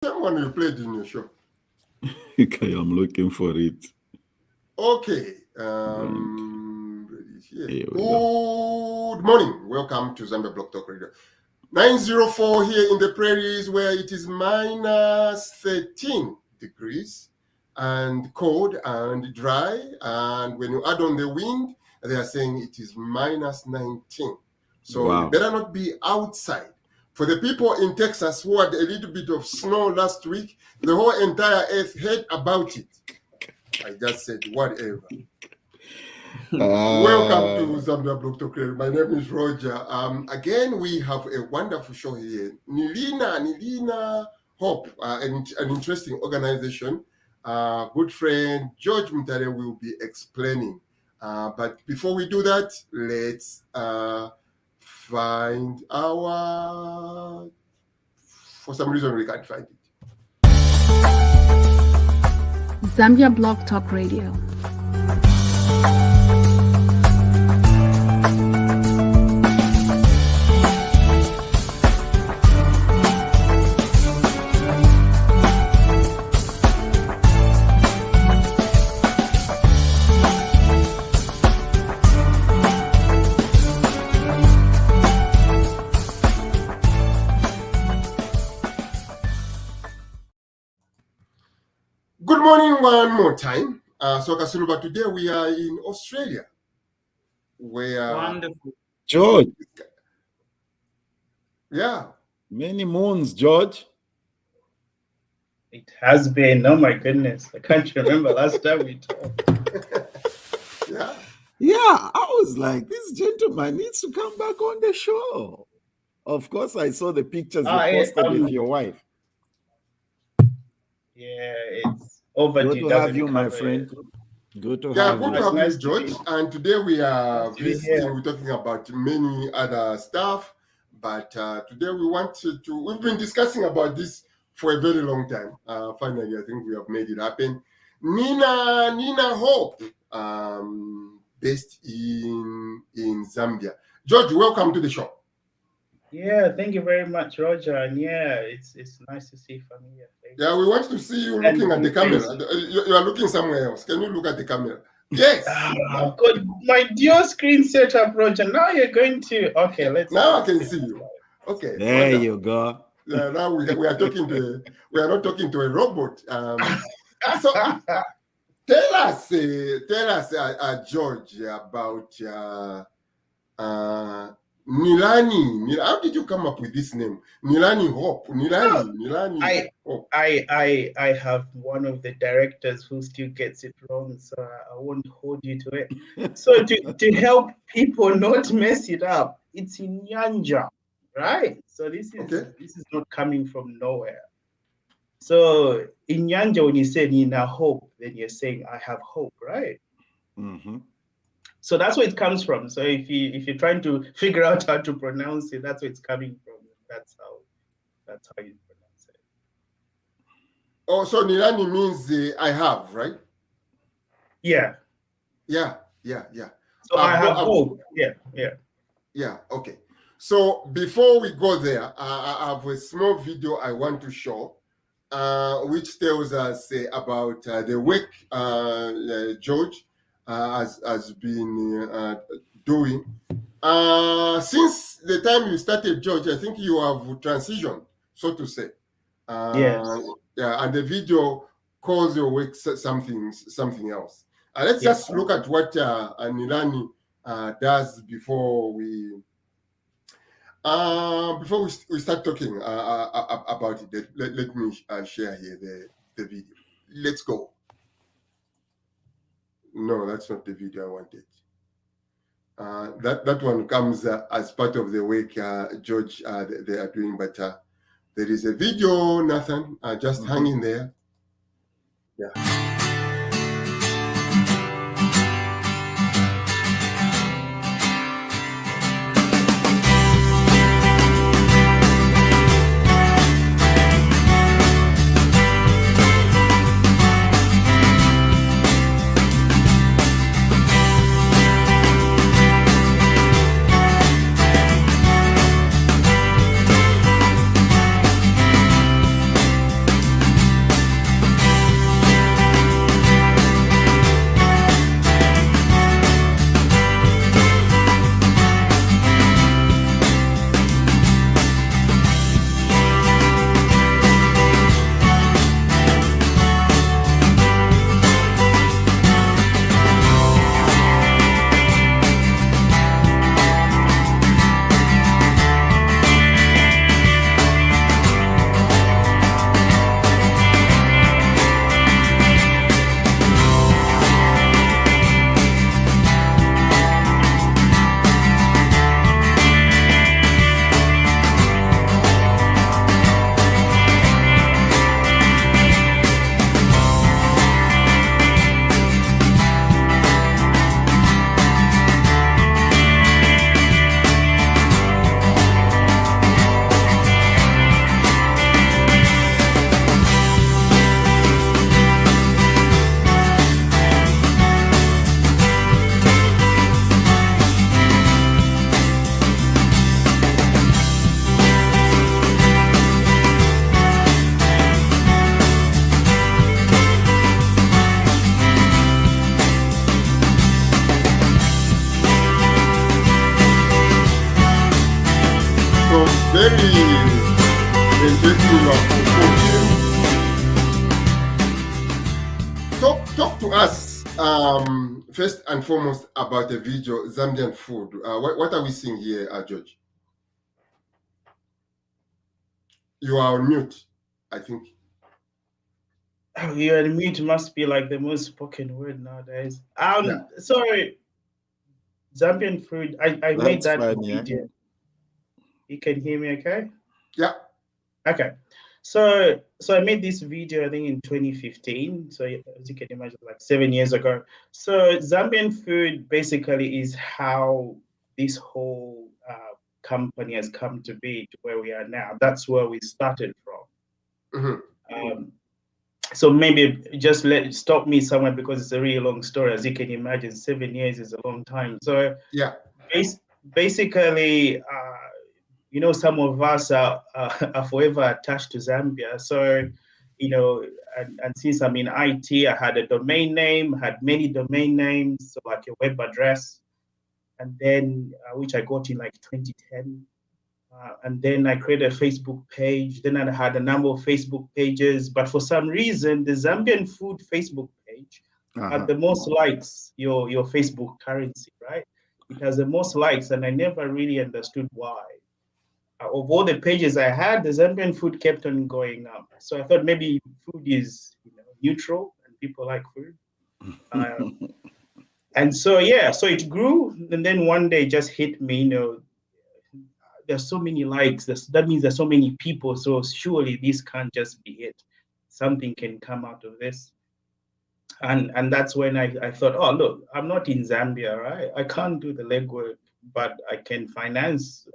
Someone you played in your show. Okay, I'm looking for it. Okay. Good morning. Welcome to Zambia Block Talk Radio. 904 here in the prairies where it is minus 13 degrees and cold and dry. And when you add on the wind, they are saying it is minus 19. So Wow. You better not be outside. For the people in Texas who had a little bit of snow last week, the whole entire earth heard about it. I just said whatever. Welcome to Zambia Block Talk Radio. My name is Roger. Again, we have a wonderful show here. Nilina Hope, an interesting organization. Good friend George Mutare will be explaining. But before we do that, let's find our... For some reason, we can't find it. Zambia Blog Talk Radio. Good morning one more time. So Kasuluba, today we are in Australia. Where Wonderful. George, yeah. many moons, George. It has been. Oh my goodness. I can't remember last time we talked. Yeah. Yeah, I was like, this gentleman needs to come back on the show. Of course, I saw the pictures you posted with your wife. Yeah, it's overdue. Good to have you, my friend. Good to have Good you. to have Nice you, to George. be here. And today we are Nice to be visiting, here. we're talking about many other stuff. But today we want to, we've been discussing about this for a very long time. Finally, I think we have made it happen. Nina Hope, based in Zambia. George, welcome to the show. Yeah, thank you very much, Roger. And yeah, it's nice to see familiar faces. Yeah, we want to see you looking at the camera. You are looking somewhere else. Can you look at the camera? Yes. I've got my dual screen setup, Roger. Now you're going to let's Now I can see you. Okay. There wonderful. you go. Now we are talking to we are not talking to a robot. So tell us, George, about Nilani. How did you come up with this name? Nilani Hope. Nilani Hope. I have one of the directors who still gets it wrong, so I won't hold you to it. So to help people not mess it up, it's in Nyanja, right? So this is not coming from nowhere. So in Nyanja, when you say Nina Hope, then you're saying I have hope, right? Mm-hmm. So that's where it comes from. So if you're trying to figure out how to pronounce it, that's where it's coming from. That's how you pronounce it. Oh, so Nilani means I have, right? Yeah. Yeah. So I have hope. Yeah. Okay. So before we go there, I have a small video I want to show, which tells us about the work George has been doing. Since the time you started, George, I think you have transitioned, so to say. Yes. Yeah, and the video calls your work something else. Let's just look at what Nilani does before we start talking about it. Let me share here the video. Let's go. No, that's not the video I wanted. That one comes as part of the work George they are doing, but there is a video, Nathan, just hang in there. Yeah. first and foremost about the video, Zambian food. What are we seeing here, George? You are on mute, I think. Oh, you're on mute must be like the most spoken word nowadays. Sorry, Zambian food. I made that video. You can hear me, okay? Yeah. Okay. So I made this video, I think in 2015. So as you can imagine, like 7 years ago. So Zambian food basically is how this whole company has come to be to where we are now. That's where we started from. So maybe just stop me somewhere because it's a really long story. As you can imagine, 7 years is a long time. So yeah, basically, some of us are forever attached to Zambia. So, and since I'm in IT, I had a domain name, had many domain names, so like a web address, and then which I got in like 2010. And then I created a Facebook page. Then I had a number of Facebook pages. But for some reason, the Zambian food Facebook page had the most likes, your Facebook currency, right? It has the most likes, and I never really understood why. Of all the pages I had, the Zambian food kept on going up. So I thought maybe food is neutral and people like food. And so, so it grew. And then one day it just hit me, there's so many likes. That means there's so many people. So surely this can't just be it. Something can come out of this. And that's when I thought, oh, look, I'm not in Zambia, right? I can't do the legwork, but I can finance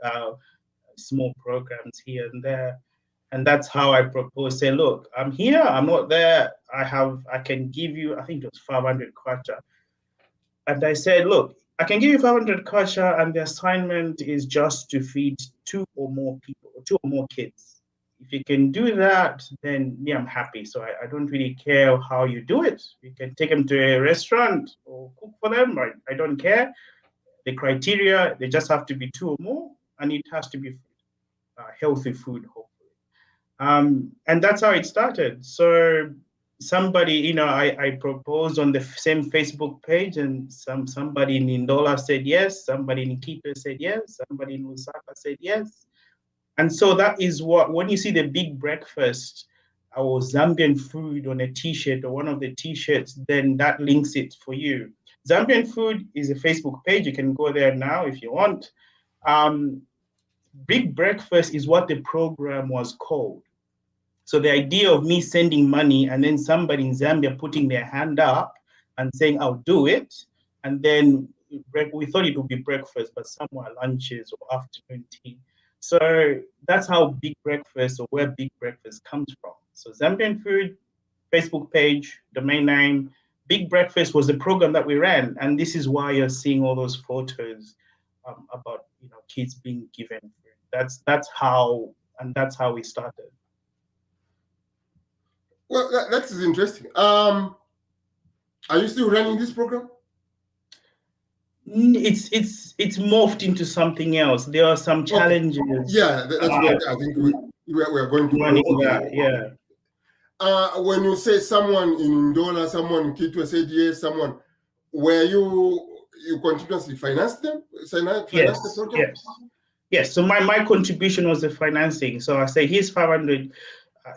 small programs here and there. And that's how I proposed, say, look, I'm here, I'm not there. I can give you, I think it was 500 kwacha. And I said, look, I can give you 500 kwacha, and the assignment is just to feed 2 or more people, 2 or more kids. If you can do that, then I'm happy. So I don't really care how you do it. You can take them to a restaurant or cook for them. I don't care. The criteria, they just have to be 2 or more, and it has to be healthy food, hopefully. And that's how it started. So somebody, I proposed on the same Facebook page, and somebody in Ndola said yes, somebody in Kitwe said yes, somebody in Lusaka said yes. And so that is when you see the big breakfast or Zambian food on a t-shirt or one of the t-shirts, then that links it for you. Zambian food is a Facebook page. You can go there now if you want. Big breakfast is what the program was called. So the idea of me sending money and then somebody in Zambia putting their hand up and saying, I'll do it. And then we thought it would be breakfast, but somewhere lunches or afternoon tea. So that's how big breakfast, or where big breakfast comes from. So Zambian food, Facebook page, domain name. Big breakfast was the program that we ran. And this is why you're seeing all those photos about kids being given food. That's how we started. Well, that is interesting. Are you still running this program? It's morphed into something else. There are some challenges. Yeah, that's what I think we are going to running that. Yeah. When you say someone in Ndola, someone in Kitwe said yes, someone, where you continuously finance them? Finance the project? Yes. So my contribution was the financing. So I say, here's 500.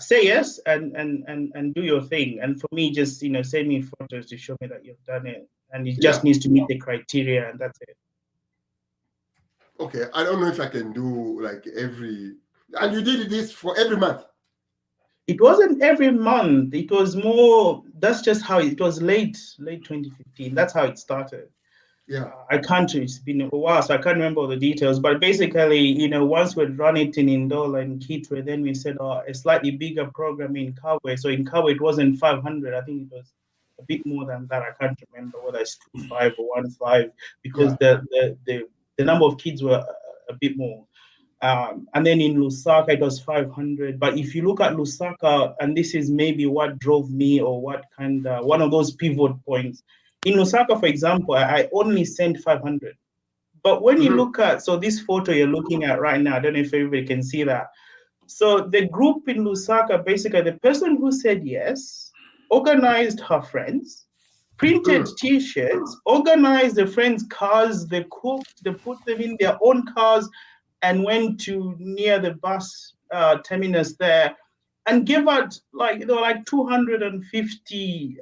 Say yes and do your thing. And for me, just send me photos to show me that you've done it. And it just needs to meet the criteria, and that's it. Okay, I don't know if I can do like and you did this for every month? It wasn't every month. It was more, that's just how it was late 2015. That's how it started. Yeah. It's been a while, so I can't remember all the details. But basically, once we'd run it in Ndola and Kitwe, then we said, a slightly bigger program in Kabwe. So in Kabwe, it wasn't 500. I think it was a bit more than that. I can't remember whether it's 25 or 15, because the number of kids were a bit more. And then in Lusaka, it was 500. But if you look at Lusaka, and this is maybe what drove me, or what one of those pivot points. In Lusaka, for example, I only sent 500. But when you look at, so this photo you're looking at right now, I don't know if everybody can see that. So the group in Lusaka, basically the person who said yes, organized her friends, printed T-shirts, organized their friends' cars, they cooked, they put them in their own cars, and went to near the bus terminus there, and gave out like 250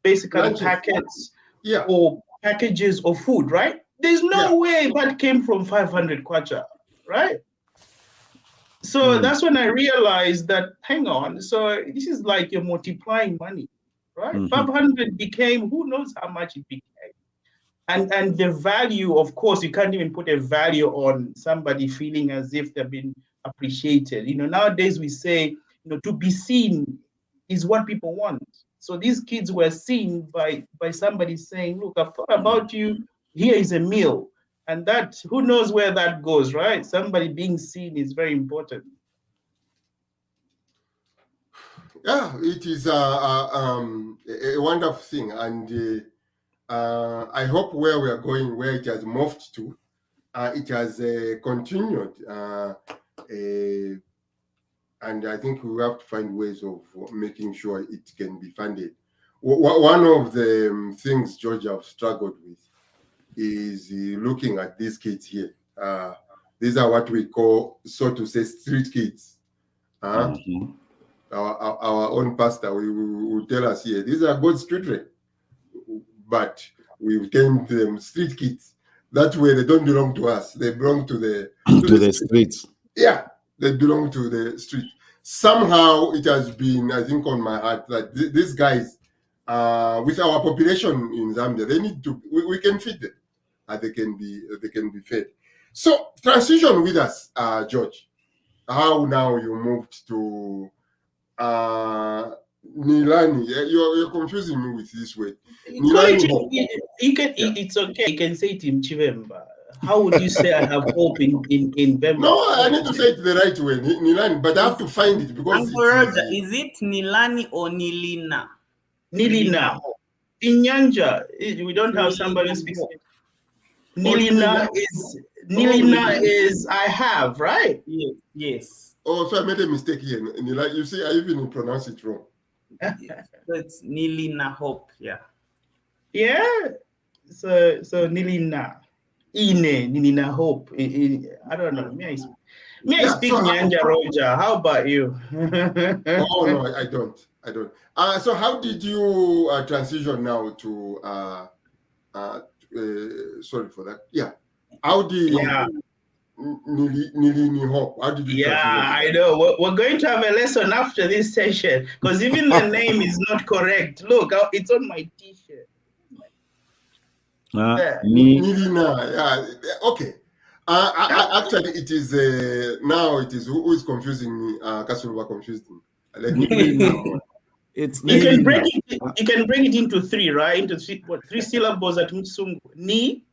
basically Lunches. packets Yeah. or packages of food, right? There's no way that came from 500 kwacha, right? So that's when I realized that, hang on, so this is like you're multiplying money, right? 500 became, who knows how much it became. And the value, of course, you can't even put a value on somebody feeling as if they've been appreciated. Nowadays we say, to be seen is what people want. So these kids were seen by somebody saying, look, I've thought about you, here is a meal. And that, who knows where that goes, right? Somebody being seen is very important. Yeah, it is a wonderful thing. And I hope where we are going, where it has morphed to, it has continued. And I think we have to find ways of making sure it can be funded. One of the things, George, I've struggled with is looking at these kids here. These are what we call, so to say, street kids. Our own pastor will tell us here, these are God's children, but we termed them street kids. That way they don't belong to us. They belong to the streets. Yeah, they belong to the street. Somehow it has been, I think, on my heart that these guys, with our population in Zambia, they need to. We can feed them. They can be fed. So transition with us, George. How now you moved to Nilani? You're confusing me with this word. Nilani. It's okay. You can say it in Chivemba. How would you say I have hope in Bemba? No, I need to say it the right way, Nilani, but I have to find it because is it Nilani or Nilina? Nilina. In Nyanja, we don't have somebody who speaks. Nilina is I have, right? Yes. Oh, so I made a mistake here. Nilani, you see, I even pronounce it wrong. So it's Nilina Hope, yeah. Yeah. So Nilina. Nilina Hope. I don't know. Me, I speak Nyanja, Roger. How about you? Oh no, I don't. So how did you transition now to sorry for that. Yeah. How did Nilini Hope? How did you transition? I know. We're going to have a lesson after this session because even the name is not correct. Look, it's on my T-shirt. Nilina, yeah. Okay. Actually, it is now. It is who is confusing me. Kasuluba confused me. It's you can break it into three, right? Into three syllables at Msungu. Ni,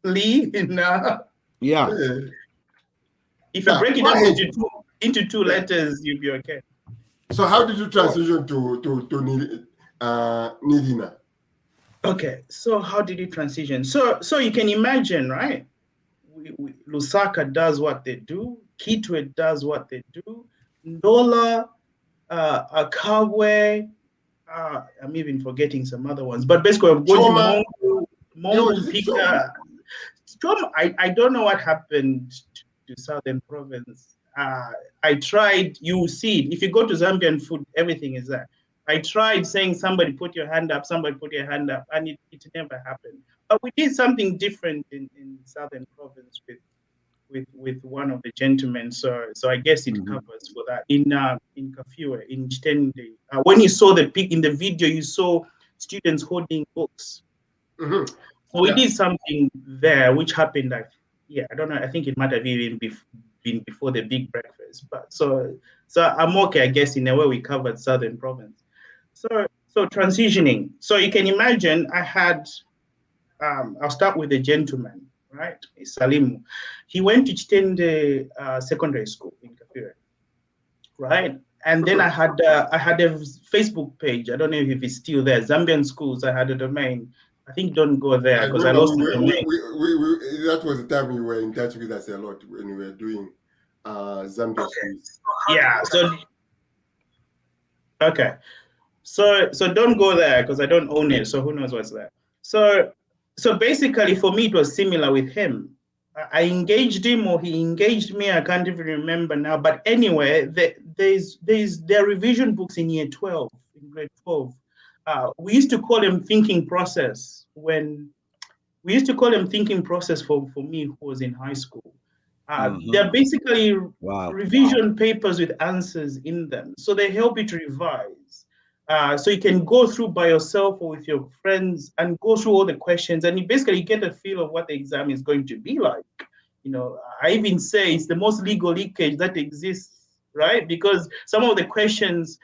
li, na. Yeah. If you break it up into two letters, you'll be okay. So how did you transition to Nilina? Okay, so how did it transition? So you can imagine, right? Lusaka does what they do. Kitwe does what they do. Ndola, Akabwe, I'm even forgetting some other ones. But basically, I'm going to Mongo, Pika. I don't know what happened to Southern Province. I tried, you see it. If you go to Zambian food, everything is there. I tried saying, somebody put your hand up, and it never happened. But we did something different in Southern Province with one of the gentlemen. So I guess it covers for that. In Kafue, in Chitende, when you saw the pic in the video, you saw students holding books. So we did something there, which happened I don't know. I think it might have even been before the big breakfast. But so I'm okay, I guess, in a way we covered Southern Province. So transitioning. So you can imagine I had, I'll start with the gentleman, right? Salimu. He went to Chitende Secondary School in Kafue, right? And then I had a Facebook page. I don't know if it's still there. Zambian Schools. I had a domain. I think don't go there because I lost the domain. That was the time you were in touch with us a lot when we were doing Zambian Schools. Yeah. So okay. So don't go there because I don't own it. So who knows what's there? So basically for me it was similar with him. I engaged him or he engaged me. I can't even remember now. But anyway, there are revision books in year 12, in grade 12. We used to call them thinking process for me who was in high school. They're basically revision papers with answers in them. So they help you to revise. So you can go through by yourself or with your friends and go through all the questions, and you basically get a feel of what the exam is going to be like. You know, I even say it's the most legal leakage that exists, right? Because some of the questions,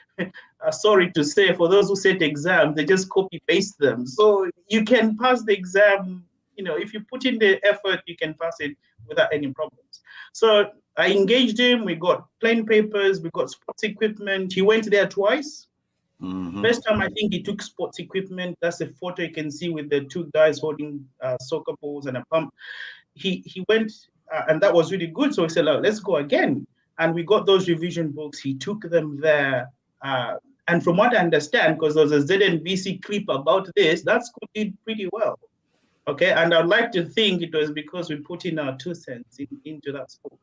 sorry to say, for those who set exams, they just copy paste them. So you can pass the exam, you know, if you put in the effort, you can pass it without any problems. So I engaged him. We got plain papers, we got sports equipment. He went there twice. First time, I think he took sports equipment. That's a photo you can see with the two guys holding soccer balls and a pump. He went, and that was really good. So he said, let's go again. And we got those revision books. He took them there. And from what I understand, because there was a ZNBC clip about this, that school did pretty well. Okay, and I'd like to think it was because we put in our 2 cents into that school.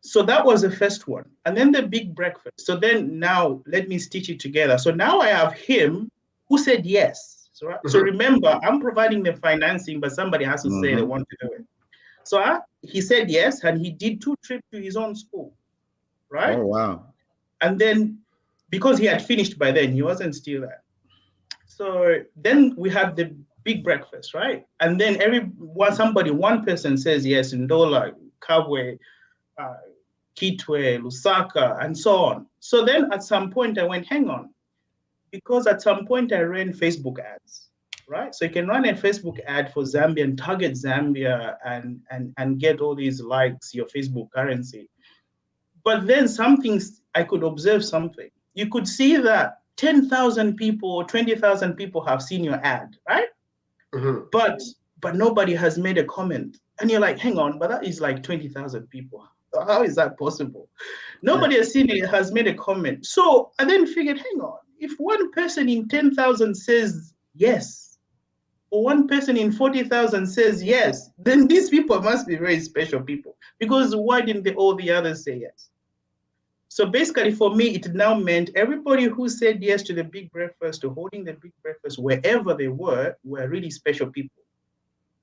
So that was the first one. And then the big breakfast. So then now let me stitch it together. So now I have him who said yes. So remember, I'm providing the financing, but somebody has to say they want to do it. So he said yes, and he did 2 trips to his own school, right? Oh, wow. And then because he had finished by then, he wasn't still there. So then we had the big breakfast, right? And then one person says yes, Ndola, Kabwe, Kitwe, Lusaka, and so on. So then at some point I went, hang on, because at some point I ran Facebook ads, right? So you can run a Facebook ad for Zambia and target Zambia and get all these likes, your Facebook currency. But then I could observe something. You could see that 10,000 people or 20,000 people have seen your ad, right? But nobody has made a comment. And you're like, hang on, but that is like 20,000 people. How is that possible? Nobody has made a comment. So I then figured, hang on, if one person in 10,000 says yes, or one person in 40,000 says yes, then these people must be very special people. Because why didn't all the others say yes? So basically for me, it now meant everybody who said yes to the big breakfast, to holding the big breakfast, wherever they were really special people.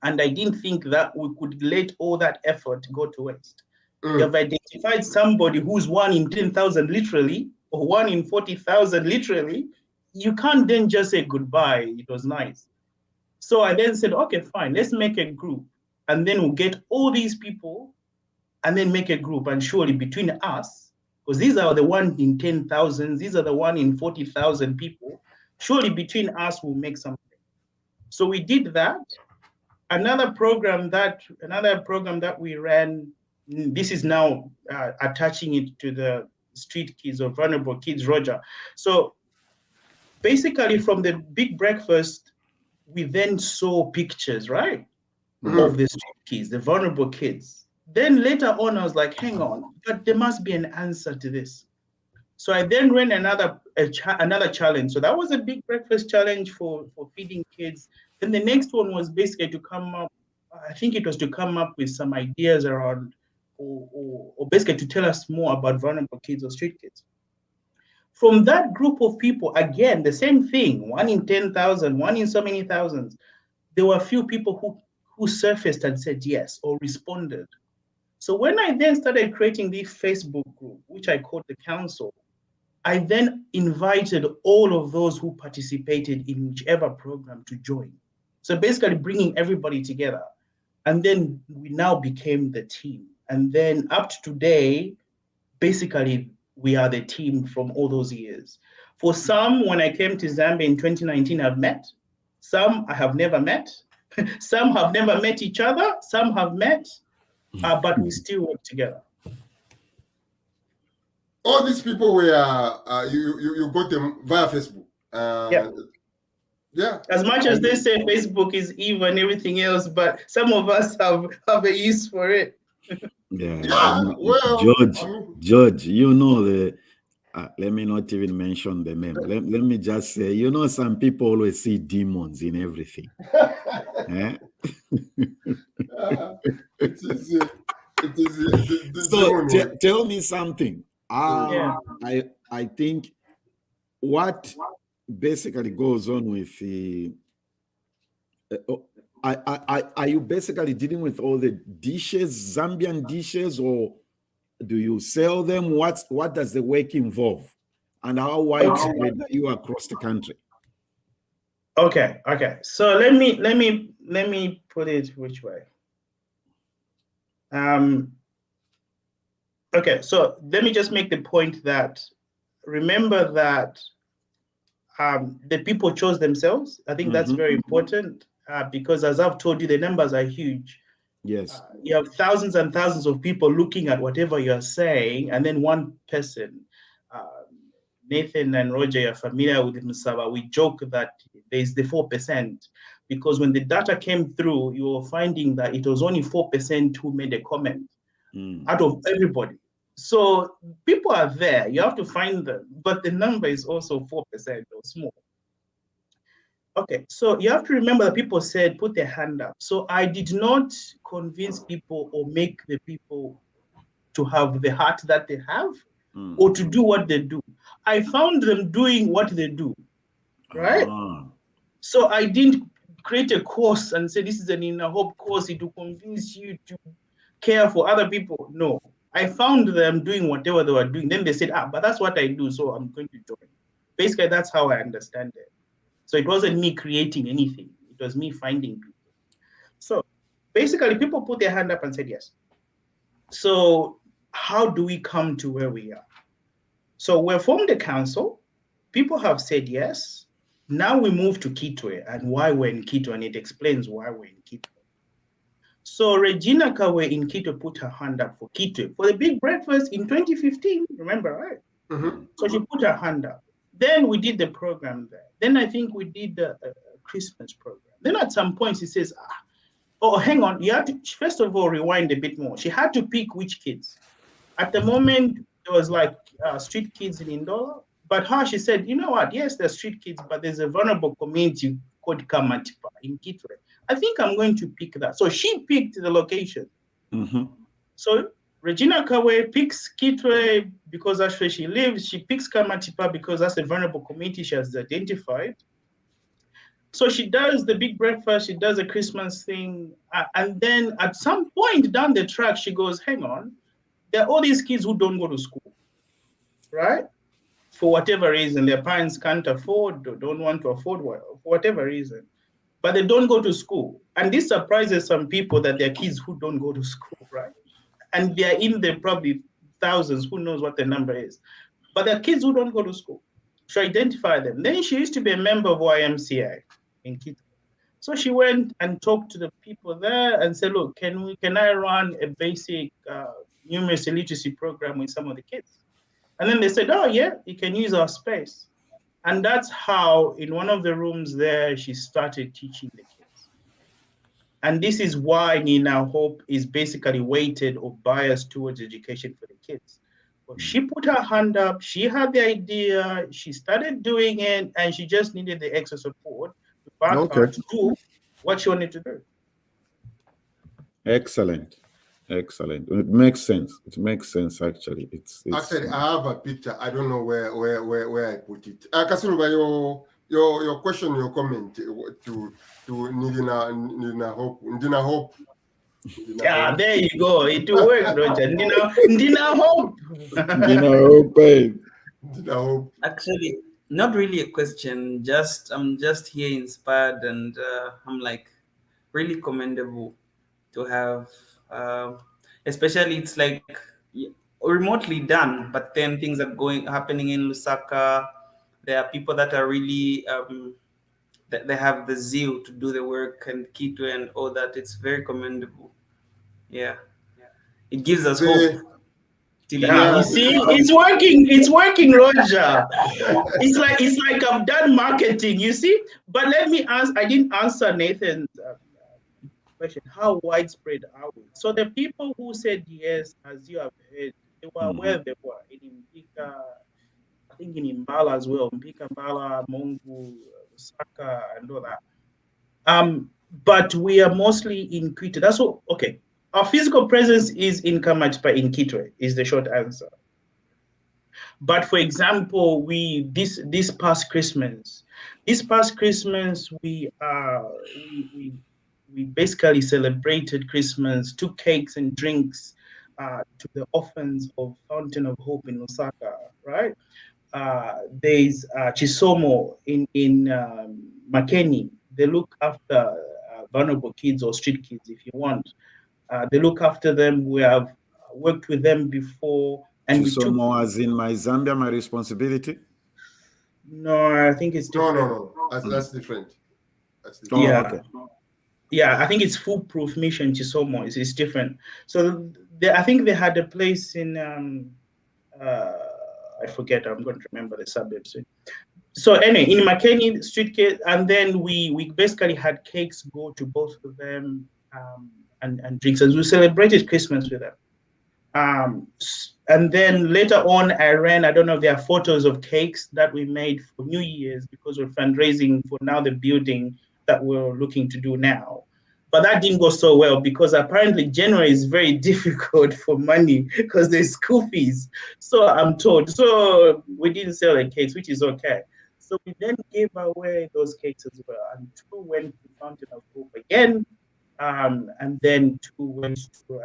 And I didn't think that we could let all that effort go to waste. You've identified somebody who's 1 in 10,000 literally, or 1 in 40,000 literally. You can't then just say goodbye, it was nice. So I then said, okay, fine, let's make a group. And then we'll get all these people and then make a group. And surely between us, because these are the 1 in 10,000, these are the 1 in 40,000 people, surely between us we'll make something. So we did that. Another program that we ran, this is now attaching it to the street kids or vulnerable kids, Roger. So basically from the big breakfast, we then saw pictures, right? Of the street kids, the vulnerable kids. Then later on, I was like, hang on, but there must be an answer to this. So I then ran another challenge. So that was a big breakfast challenge for feeding kids. Then the next one was basically to come up, I think it was to come up with some ideas around, or basically to tell us more about vulnerable kids or street kids. From that group of people, again, the same thing, 1 in 10,000, 1 in so many thousands, there were a few people who surfaced and said yes or responded. So when I then started creating this Facebook group, which I called the council, I then invited all of those who participated in whichever program to join. So basically bringing everybody together. And then we now became the team. And then up to today, basically we are the team from all those years. For some, when I came to Zambia in 2019, I've met. Some I have never met. Some have never met each other. Some have met, but we still work together. All these people were you got them via Facebook. Yeah. As much as they say Facebook is evil and everything else, but some of us have a use for it. Yeah. Well, George, you know Let me not even mention the name. Let me just say, some people always see demons in everything. Eh? It is the So demon one. tell me something. Yeah. I think what basically goes on with the are you basically dealing with all the dishes, Zambian dishes, or do you sell them? What does the work involve, and how widespread are you across the country? Okay. So let me put it which way. Okay, so let me just make the point that remember that the people chose themselves. I think that's very important because, as I've told you, the numbers are huge. Yes. You have thousands and thousands of people looking at whatever you're saying, and then one person, Nathan and Roger, are familiar with Musaba. We joke that there's the 4%, because when the data came through, you were finding that it was only 4% who made a comment out of everybody. So people are there, you have to find them, but the number is also 4% or small. Okay, so you have to remember that people said put their hand up. So I did not convince people or make the people to have the heart that they have or to do what they do. I found them doing what they do, right? So I didn't create a course and say this is an inner hope course to convince you to care for other people. No, I found them doing whatever they were doing. Then they said, but that's what I do, so I'm going to join. Basically, that's how I understand it. So it wasn't me creating anything. It was me finding people. So basically, people put their hand up and said yes. So how do we come to where we are? So we formed a council. People have said yes. Now we move to Kitwe and why we're in Kitwe, and it explains why we're in Kitwe. So Regina Kawe in Kitwe put her hand up for Kitwe for the big breakfast in 2015, remember, right? So she put her hand up. Then we did the program there. Then I think we did the Christmas program. Then at some point she says, oh, hang on, you have to, first of all, rewind a bit more. She had to pick which kids. At the moment, there was like street kids in Indola, but her, she said, you know what, yes, there's street kids, but there's a vulnerable community called Kamatipa in Kitwe. I think I'm going to pick that. So she picked the location. So Regina Kawe picks Kitwe because that's where she lives. She picks Kamatipa because that's a vulnerable community she has identified. So she does the big breakfast, she does a Christmas thing. And then at some point down the track, she goes, hang on, there are all these kids who don't go to school, right? For whatever reason, their parents can't afford or don't want to afford, for whatever reason. But they don't go to school. And this surprises some people that there are kids who don't go to school, right? And they're in the probably thousands, who knows what the number is. But there are kids who don't go to school. She identified them. Then she used to be a member of YMCA in Kitwe. So she went and talked to the people there and said, look, can I run a basic numeracy literacy program with some of the kids? And then they said, oh yeah, you can use our space. And that's how in one of the rooms there, she started teaching the kids. And this is why Nina Hope is basically weighted or biased towards education for the kids. But she put her hand up, she had the idea, she started doing it, and she just needed the extra support to back her to do what she wanted to do. Excellent. It makes sense. It makes sense, actually. It's Actually, I have a picture. I don't know where I put it. Kasuruba, your question, your comment to Nilina Hope. Yeah, there you go. It will work, Roger. Nilina Hope. Nilina Hope. Actually, not really a question. I'm just here inspired, and I'm like really commendable to have. Especially, it's like remotely done, but then things are happening in Lusaka. There are people that are really that they have the zeal to do the work and Kitwe and all that. It's very commendable. Yeah, it gives us hope. You see, it's working, Roger. It's like I've done marketing, you see. But let me ask, I didn't answer Nathan's question. How widespread are we? So the people who said yes, as you have heard, they were where they were in Mbika, think in Mbala as well, Mpika, Mbala, Mongu, Lusaka, and all that. But we are mostly in Kitwe. That's what. Okay, our physical presence is in Kamachpa in Kitwe. Is the short answer. But for example, this past Christmas, we basically celebrated Christmas, took cakes and drinks to the orphans of Fountain of Hope in Lusaka, right? There's Chisomo in Makeni. They look after vulnerable kids or street kids, if you want. They look after them. We have worked with them before. And Chisomo as in my Zambia, my responsibility? No, I think it's different. No. That's different. That's different. Yeah. Okay. Yeah, I think it's Foolproof Mission Chisomo. It's different. So I think they had a place in I forget. I'm going to remember the suburbs. So anyway, in Makeni street cake, and then we basically had cakes go to both of them and drinks, and we celebrated Christmas with them. And then later on, I don't know if there are photos of cakes that we made for New Year's because we're fundraising for now the building that we're looking to do now. But that didn't go so well because apparently January is very difficult for money because there's school fees. So I'm told. So we didn't sell the cakes, which is okay. So we then gave away those cakes as well. And 2 went to Fountain of Hope again. And then 2 went to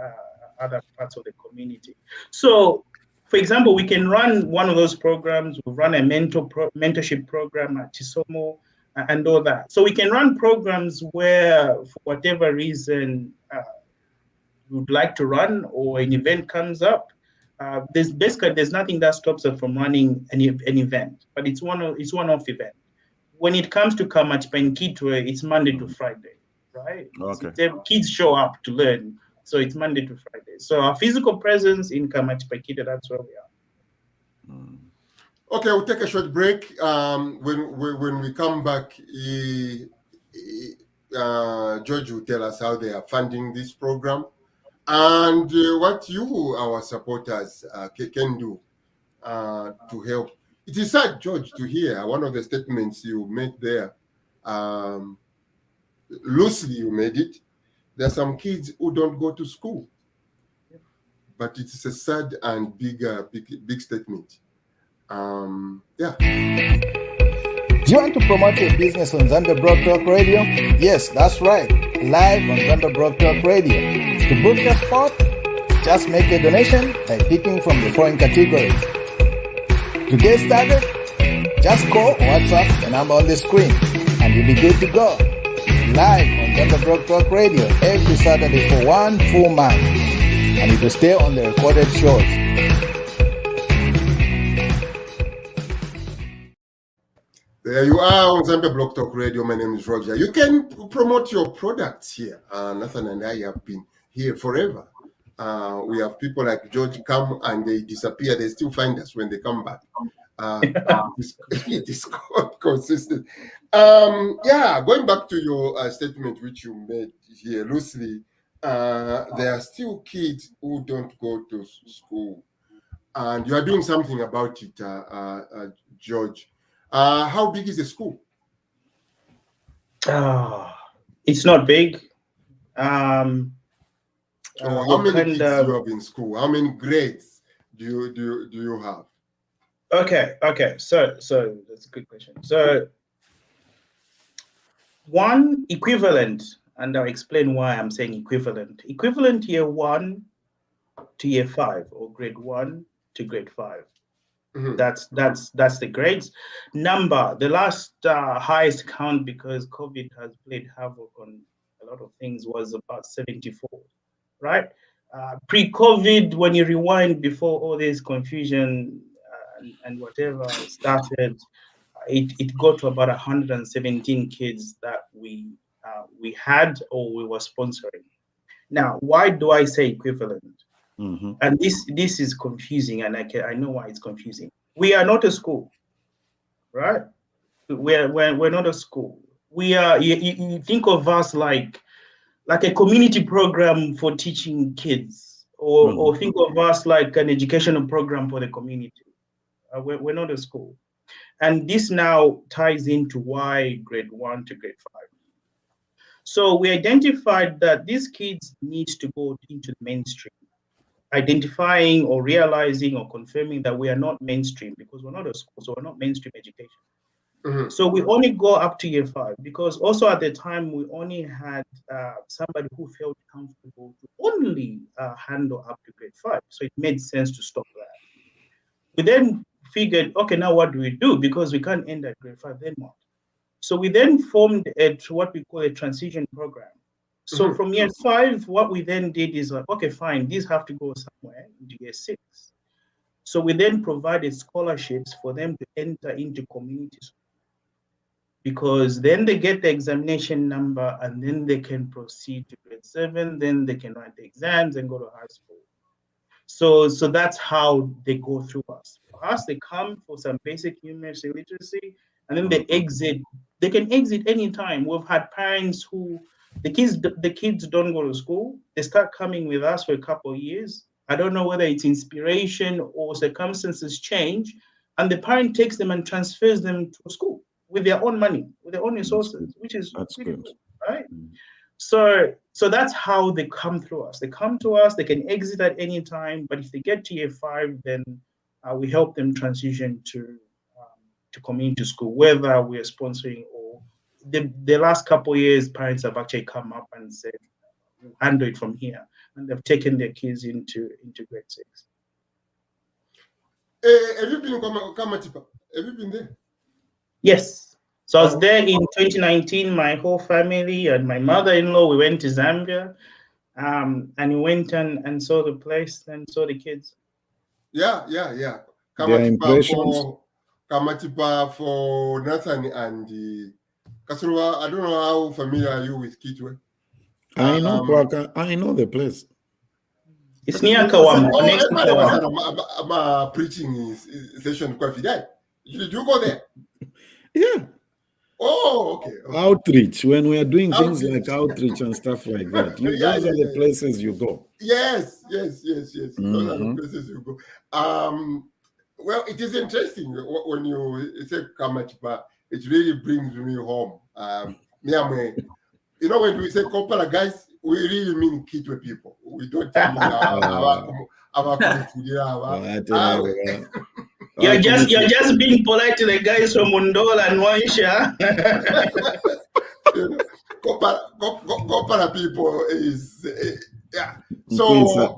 other parts of the community. So, for example, we can run one of those programs. We run a mentorship program at Chisomo and all that. So we can run programs where, for whatever reason, you would like to run or an event comes up. There's nothing that stops us from running an event, but it's one-off event. When it comes to Kamachpa and Kitwe, it's Monday to Friday, right? Okay. So kids show up to learn, so it's Monday to Friday. So our physical presence in Kamachpa, Kitwe, that's where we are. Okay, we'll take a short break. When we come back, George will tell us how they are funding this program and what you, our supporters, can do to help. It is sad, George, to hear one of the statements you made there. Loosely, you made it. There are some kids who don't go to school, but it is a sad and big statement. Yeah. Do you want to promote your business on Zambia Broad Talk Radio? Yes, that's right. Live on Zambia Broad Talk Radio. To book your spot, just make a donation by picking from the following categories. To get started, just call or WhatsApp the number on the screen and you'll be good to go. Live on Zambia Broad Talk Radio every Saturday for 1 full month. And it will stay on the recorded shows. There you are on Zambia Block Talk Radio. My name is Roger. You can promote your products here. Nathan and I have been here forever. We have people like George come and they disappear. They still find us when they come back. It's consistent. Yeah, going back to your statement which you made here loosely, there are still kids who don't go to school. And you are doing something about it, George. How big is the school? It's not big. How many kids do you have in school? How many grades do you have? Okay. So that's a good question. So one equivalent, and I'll explain why I'm saying equivalent. Equivalent year 1 to year 5, or grade 1 to grade 5. Mm-hmm. That's the grades. Number, the last highest count, because COVID has played havoc on a lot of things, was about 74, right? Pre-COVID, when you rewind before all this confusion and whatever started, it got to about 117 kids that we had or we were sponsoring. Now, why do I say equivalent? Mm-hmm. And this is confusing, and I know why it's confusing. We are not a school, right? We're not a school. We are. You think of us like a community program for teaching kids, or think of us like an educational program for the community, We're not a school. And this now ties into why grade 1 to grade 5. So we identified that these kids need to go into the mainstream, identifying or realizing or confirming that we are not mainstream because we're not a school, so we're not mainstream education. Mhm. So we only go up to year 5 because also at the time we only had somebody who felt comfortable to only handle up to grade 5. So it made sense to stop that. We then figured, okay, now what do we do? Because we can't end at grade 5, then what? So we then formed what we call a transition program. So from year 5, what we then did is like, okay, fine, these have to go somewhere into year 6. So we then provided scholarships for them to enter into community school, because then they get the examination number and then they can proceed to grade 7, then they can write the exams and go to high school. So that's how they go through us. For us, they come for some basic numeracy literacy, and then they exit. They can exit anytime. We've had parents who the kids don't go to school. They start coming with us for a couple of years. I don't know whether it's inspiration or circumstances change, and the parent takes them and transfers them to school with their own money, with their own resources, which is really good, right? So that's how they come through us. They come to us, they can exit at any time, but if they get to year 5, then we help them transition to community school, whether we're sponsoring or the last couple of years, parents have actually come up and said, we'll handle it from here. And they've taken their kids into grade 6. Have you been in Kamatipa? Have you been there? Yes. So I was there in 2019, my whole family and my mother-in-law, we went to Zambia, and we went and saw the place and saw the kids. Yeah. Their impressions? Kamatipa for Nathan and Kasurwa, I don't know how familiar are you with Kitwe? I know Kwaka. I know the place. It's near Kawama. I'm preaching session quite Did you go there? Yeah. Oh, okay. Outreach, when we are doing things like outreach and stuff like that. Those are the places you go. Yes. Those are the places you go. Well, it is interesting when you say Kamatipa, it really brings me home. You know, when we say Kopala guys, we really mean Kitwe people. We don't mean You're just being polite to the guys from Mundola and Waisha. Kopala people is yeah. So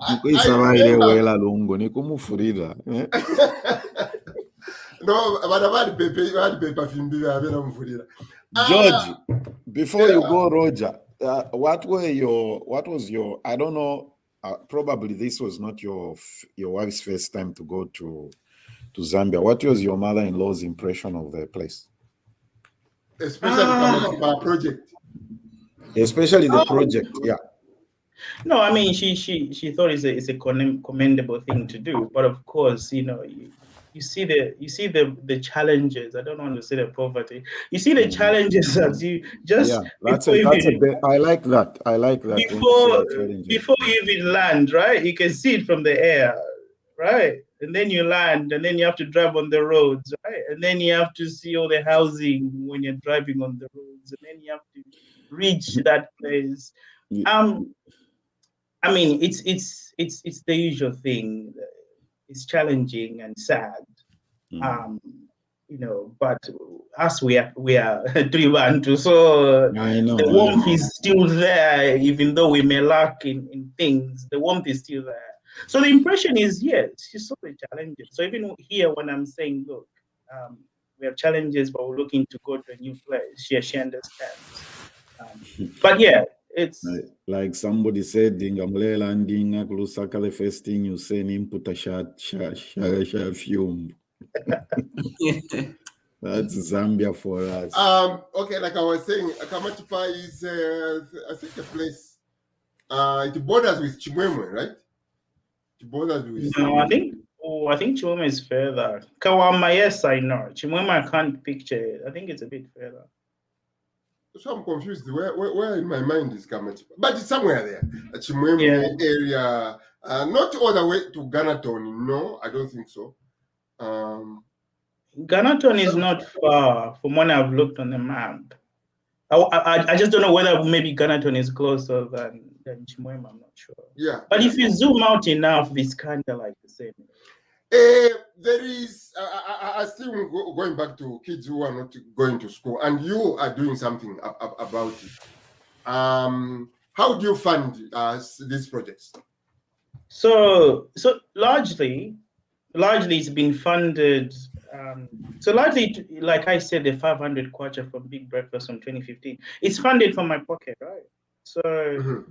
George, before you go, Roger, what was your, I don't know, probably this was not your wife's first time to go to Zambia. What was your mother-in-law's impression of the place? Especially the project. Especially the project, yeah. No, I mean, she thought it's a commendable thing to do, but of course, you know, you see the challenges. I don't want to say the poverty. You see the challenges as you just. Yeah, I like that. I like that. Before you even land, right? You can see it from the air, right? And then you land, and then you have to drive on the roads, right? And then you have to see all the housing when you're driving on the roads, and then you have to reach that place. I mean, it's the usual thing. It's challenging and sad, you know. But us, we are 3-1-2, so the warmth is still there, even though we may lack in things. The warmth is still there. So the impression is, yes, she saw the challenges. So even here, when I'm saying, look, we have challenges, but we're looking to go to a new place, she understands. But yeah, it's like somebody said, Dingamlela and Dinga Lusaka, the first thing you say, input a fume. That's Zambia for us. Okay, like I was saying, Kamatipa is I think a place. It borders with Chimwemwe, right? It borders with. No, I think Chimwemwe is further. Kawama, yes, I know. Chimwemwe, I can't picture it. I think it's a bit further. So I'm confused. Where in my mind is Kamatipa? But it's somewhere there. Chimwemwe area. Not all the way to Ganaton. No, I don't think so. Ganaton is not far from when I've looked on the map. I just don't know whether maybe Ganaton is closer than Chimoema. I'm not sure. Yeah. But if you zoom out enough, it's kind of like the same. There is, I still going back to kids who are not going to school, and you are doing something about it. How do you fund these projects? So largely it's been funded. So largely, like I said, the 500 kwacha from Big Breakfast from 2015, it's funded from my pocket, right? So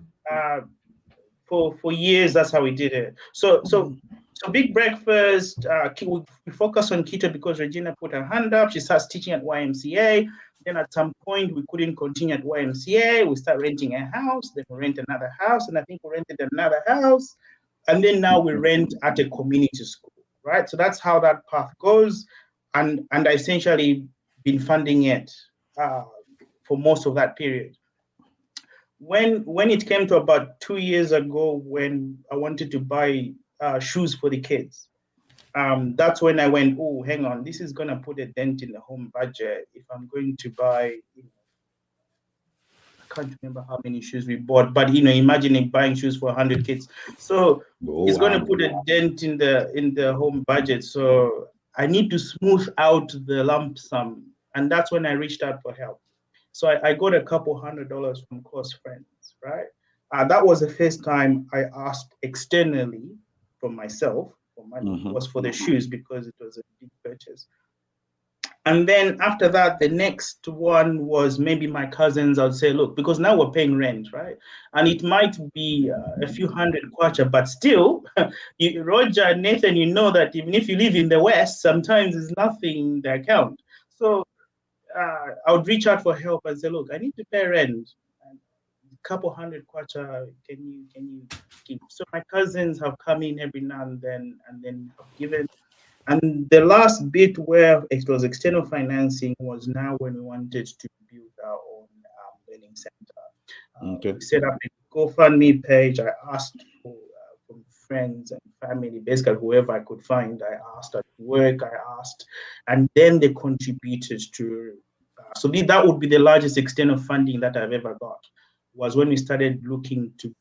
for years, that's how we did it. So Big Breakfast, we focus on keto because Regina put her hand up. She starts teaching at YMCA. Then at some point, we couldn't continue at YMCA. We start renting a house. Then we rent another house. And I think we rented another house. And then now we rent at a community school, right? So that's how that path goes. And I essentially been funding it for most of that period. When it came to about 2 years ago, when I wanted to buy shoes for the kids, that's when I went, oh, hang on, this is going to put a dent in the home budget if I'm going to buy, I can't remember how many shoes we bought, but imagine buying shoes for 100 kids. So it's going to put a dent in the home budget. So I need to smooth out the lump sum. And that's when I reached out for help. So I got a couple $100 from close friends, right? That was the first time I asked externally from myself for money. It was for the shoes because it was a big purchase. And then after that, the next one was maybe my cousins. I'll say, look, because now we're paying rent, right? And it might be a few hundred kwacha, but still, Roger and Nathan, you know that even if you live in the West, sometimes there's nothing in the account. So I would reach out for help and say, look, I need to pay rent. A couple hundred kwacha, can you give? So my cousins have come in every now and then have given. And the last bit where it was external financing was now when we wanted to build our own learning center. We set up a GoFundMe page. I asked from friends and family, basically whoever I could find. I asked at work, and then they contributed to. So that would be the largest extent of funding that I've ever got. Was when we started looking to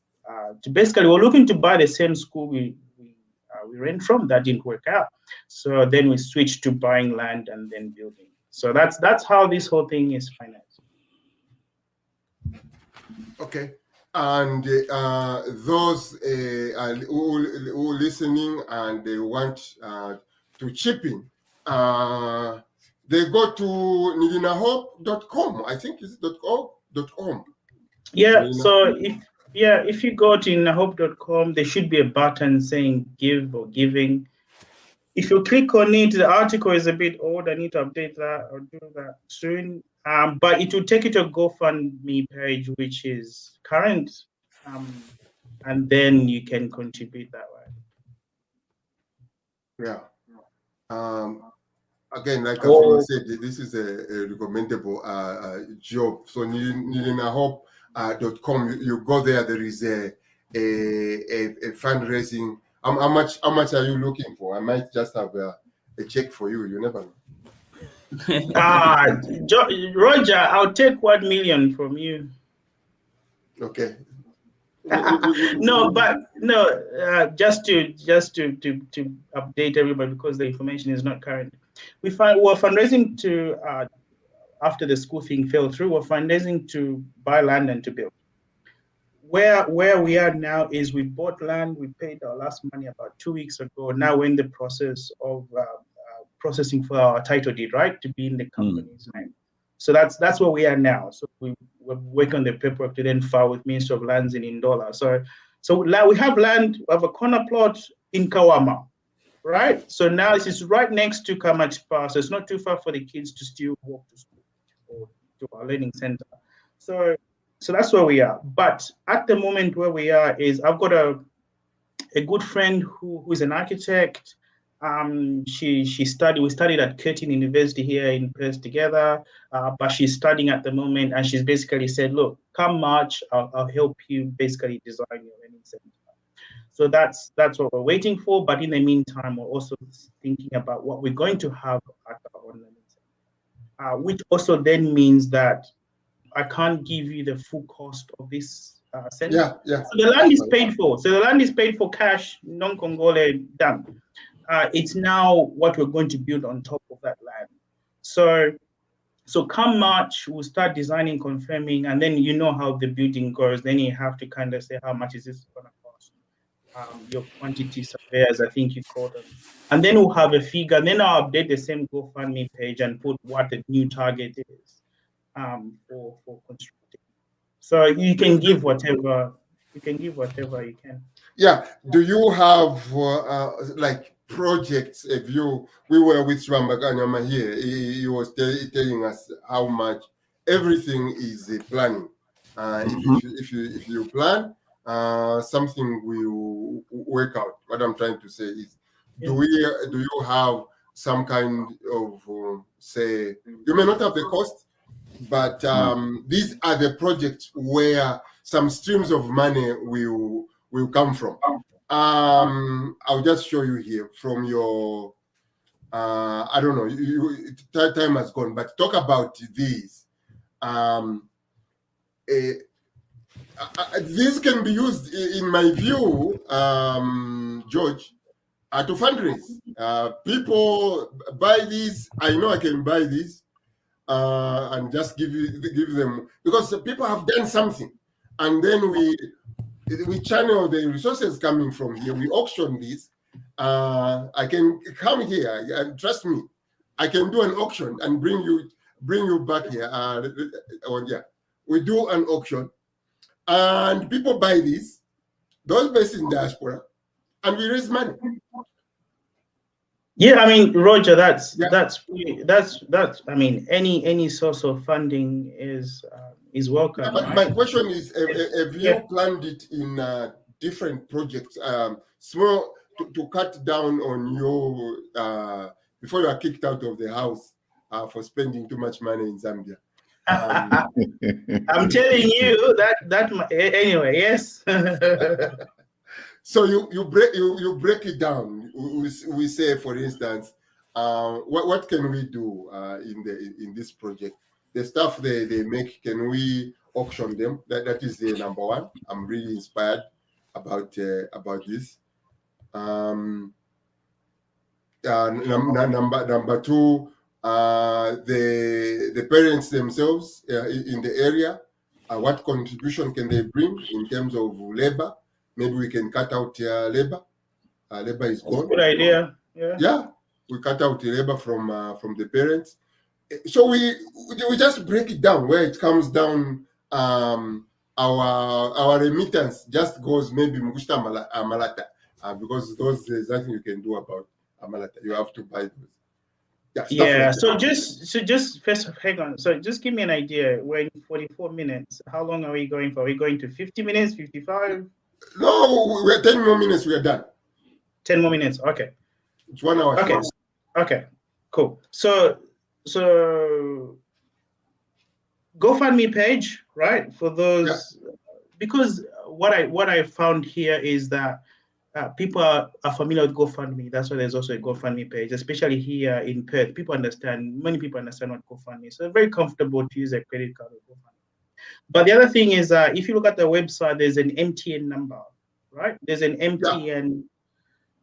basically we're looking to buy the same school we rent from. That didn't work out. So then we switched to buying land and then building. So that's how this whole thing is financed. Okay. And those who are listening and they want to chip in, they go to nilinahope.com. I think it's .com. Yeah. So if you go to nilinahope.com, there should be a button saying give or giving. If you click on it, the article is a bit old. I need to update that or do that soon. But it will take you to a GoFundMe page, which is current. And then you can contribute that way. Yeah. Again, like I said, this is a recommendable job. So nilinahope.com, you go there. There is a fundraising. How much are you looking for? I might just have a check for you. You never know. Roger, I'll take 1 million from you. Okay. Just to update everybody because the information is not current. We're fundraising to after the school thing fell through. We're fundraising to buy land and to build. Where we are now is we bought land. We paid our last money about 2 weeks ago. Now we're in the process of processing for our title deed, right, to be in the company's name. So that's where we are now. So we're working on the paperwork to then file with Ministry of Lands in Ndola. So we have land. We have a corner plot in Kawama, right? So now this is right next to Kamatipa. So it's not too far for the kids to still walk to school or to our learning center. So that's where we are. But at the moment where we are is I've got a good friend who is an architect. We studied at Curtin University here in Perth together, but she's studying at the moment, and she's basically said, look, come March, I'll help you basically design your learning center. So that's what we're waiting for. But in the meantime, we're also thinking about what we're going to have at our own limits, which also then means that I can't give you the full cost of this center. Yeah. So the land is paid for. So the land is paid for cash, non-Congole, done. It's now what we're going to build on top of that land. So come March, we'll start designing, confirming, and then you know how the building goes. Then you have to kind of say, how much is this going to cost? Your quantity surveyors, I think you call them. And then we'll have a figure. And then I'll update the same GoFundMe page and put what the new target is for constructing. So you can give whatever you can. Yeah. Do you have like projects? If we were with Rambaganyama here, he was telling us how much everything is planning. If you plan, something will work out. What I'm trying to say is, do you have some kind of say? You may not have the cost, but these are the projects where some streams of money will come from. I'll just show you here from your I don't know, time has gone, but talk about these. These can be used, in my view, George, to fundraise. People buy these. I know I can buy these and just give them, because people have done something, and then we channel the resources coming from here. We auction these. I can come here and trust me, I can do an auction and bring you back here. We do an auction, and people buy these. Those based in diaspora, and we raise money. Yeah, I mean, Roger, that's I mean, any source of funding is welcome. Yeah, but my question is, have you planned it in different projects, small, to cut down on your before you are kicked out of the house for spending too much money in Zambia? I'm telling you that anyway. Yes. So you break it down. We say, for instance, what can we do in this project? The stuff they make, can we auction them? That is the number one. I'm really inspired about this. Number two, the parents themselves in the area, what contribution can they bring in terms of labor? Maybe we can cut out labor. Labor is gone. Good idea. Yeah, we cut out the labor from the parents. So we just break it down where it comes down. Our remittance just goes maybe Mugusta Malata, because there's nothing you can do about Amalata. You have to buy those. Yeah. So just first, hang on. So just give me an idea. We're in 44 minutes. How long are we going for? Are we going to 50 minutes, 55? No, we're 10 more minutes. We are done. 10 more minutes. Okay. It's 1 hour. Okay. Okay. Cool. So GoFundMe page, right? For those, because what I found here is that people are familiar with GoFundMe. That's why there's also a GoFundMe page, especially here in Perth. Many people understand what GoFundMe is. So they're very comfortable to use a credit card with GoFundMe. But the other thing is, if you look at the website, there's an MTN number, right? There's an MTN.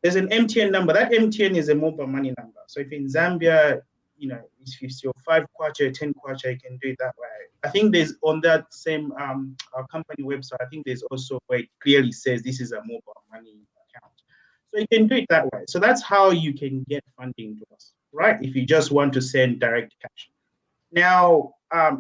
There's an MTN number. That MTN is a mobile money number. So if in Zambia, if it's your 5 kwacha, 10 kwacha, you can do it that way. I think there's on that same our company website, I think there's also where it clearly says this is a mobile money account. So you can do it that way. So that's how you can get funding to us, right? If you just want to send direct cash. Now,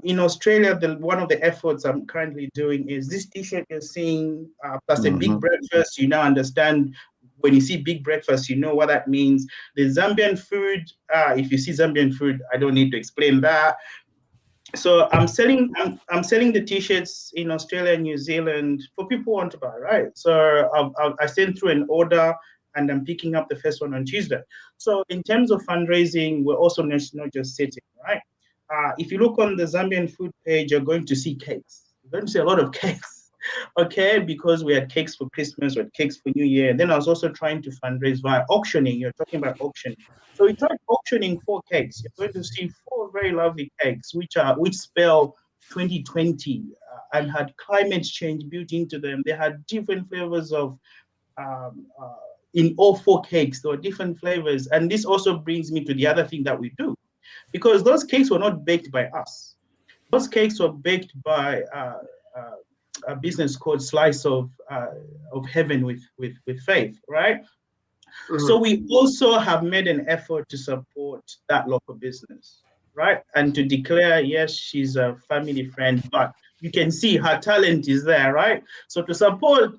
in Australia, one of the efforts I'm currently doing is this T-shirt you're seeing, plus a big breakfast. You now understand. When you see big breakfast, you know what that means. The Zambian food, if you see Zambian food, I don't need to explain that. So I'm selling the T-shirts in Australia and New Zealand for people who want to buy, right? So I sent through an order, and I'm picking up the first one on Tuesday. So in terms of fundraising, we're also not just sitting, right? If you look on the Zambian food page, you're going to see cakes. You're going to see a lot of cakes. Okay, because we had cakes for Christmas, we had cakes for New Year. And then I was also trying to fundraise via auctioning. You're talking about auctioning. So we tried auctioning 4 cakes. You're going to see 4 very lovely cakes, which spell 2020 and had climate change built into them. They had different flavors of in all 4 cakes. There were different flavors. And this also brings me to the other thing that we do, because those cakes were not baked by us. Those cakes were baked by a business called Slice of Heaven with Faith, right? So we also have made an effort to support that local business, right? And to declare, yes, she's a family friend, but you can see her talent is there, right? So to support,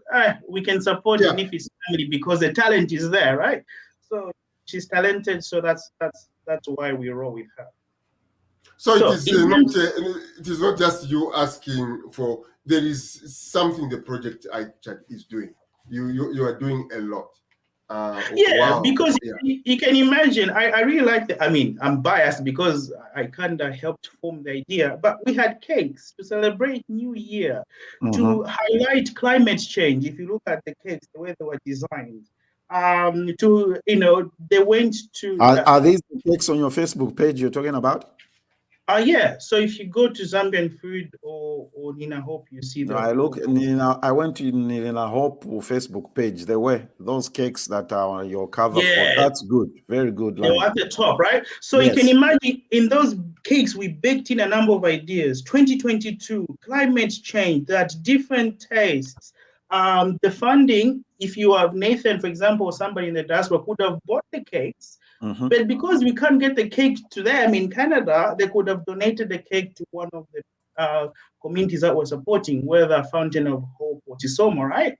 we can support Yeah. Nifi's family because the talent is there, right? So she's talented, so that's why we roll with her. So So it is not just you asking for. There is something the project is doing. You are doing a lot. Wow. Because Yeah. you can imagine, I really like the, I mean, I'm biased because I kind of helped form the idea, but we had cakes to celebrate New Year, to highlight climate change. If you look at the cakes, the way they were designed, they went to. Are these the cakes on your Facebook page you're talking about? Yeah. So if you go to Zambian Food or Nina Hope, you see No, I went to Nilina Hope Facebook page. There were those cakes that are on your cover. Yeah. That's good. Very good They line. were at the top, right? So Yes. you can imagine in those cakes, we baked in a number of ideas. 2022, climate change, that different tastes. The funding, if you have Nathan, for example, or somebody in the diaspora could have bought the cakes, but because we can't get the cake to them in Canada, they could have donated the cake to one of the communities that we're supporting, whether Fountain of Hope or Tisoma, right?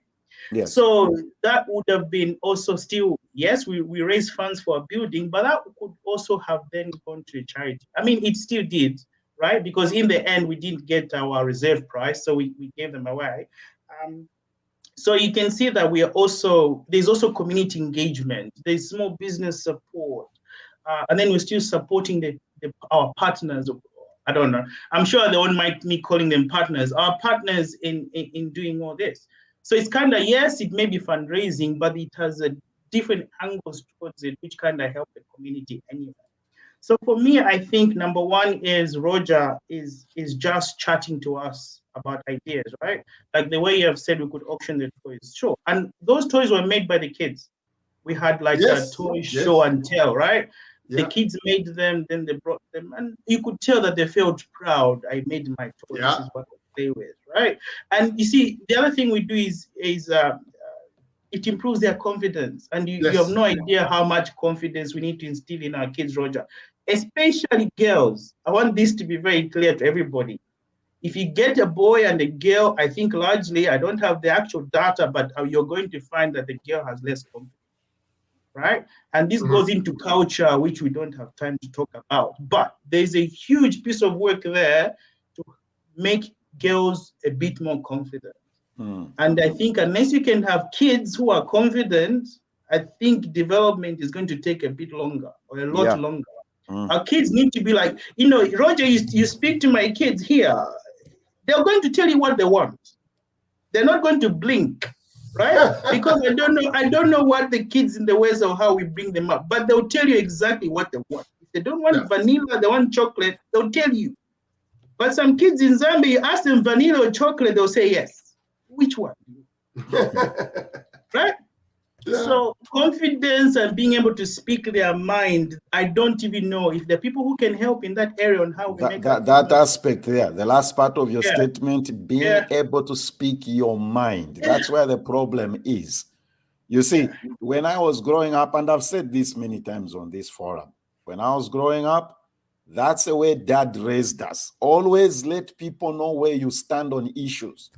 Yes. So that would have been also still, yes, we raised funds for a building, but that could also have then gone to a charity. I mean, it still did, right? Because in the end, we didn't get our reserve price, so we gave them away. So you can see that there's also community engagement, there's small business support, and then we're still supporting our partners. I don't know. I'm sure they won't mind me calling them partners. Our partners in doing all this. So it's kind of, yes, it may be fundraising, but it has a different angles towards it, which kind of help the community anyway. So for me, I think number one is Roger is just chatting to us about ideas, right? Like the way you have said we could auction the toys, sure. And those toys were made by the kids. We had like a toy show and tell, right? Yeah. The kids made them, then they brought them, and you could tell that they felt proud. I made my toy. Yeah. This is what I play with, right? And you see, the other thing we do is it improves their confidence. And you have no idea how much confidence we need to instill in our kids, Roger, especially girls. I want this to be very clear to everybody. If you get a boy and a girl, I think largely, I don't have the actual data, but you're going to find that the girl has less confidence. Right? And this goes into culture, which we don't have time to talk about. But there's a huge piece of work there to make girls a bit more confident. And I think unless you can have kids who are confident, I think development is going to take a bit longer or a lot longer. Our kids need to be like, Roger, you speak to my kids here, they're going to tell you what they want. They're not going to blink. Right? Because I don't know what the kids in the West or how we bring them up, but they'll tell you exactly what they want. If they don't want vanilla, they want chocolate, they'll tell you. But some kids in Zambia, you ask them vanilla or chocolate, they'll say yes. Which one? Right? Yeah. So confidence and being able to speak their mind, I don't even know if the people who can help in that area on how we make that aspect there, the last part of your statement, being able to speak your mind. That's where the problem is. You see, when I was growing up, and I've said this many times on this forum, when I was growing up, that's the way Dad raised us. Always let people know where you stand on issues.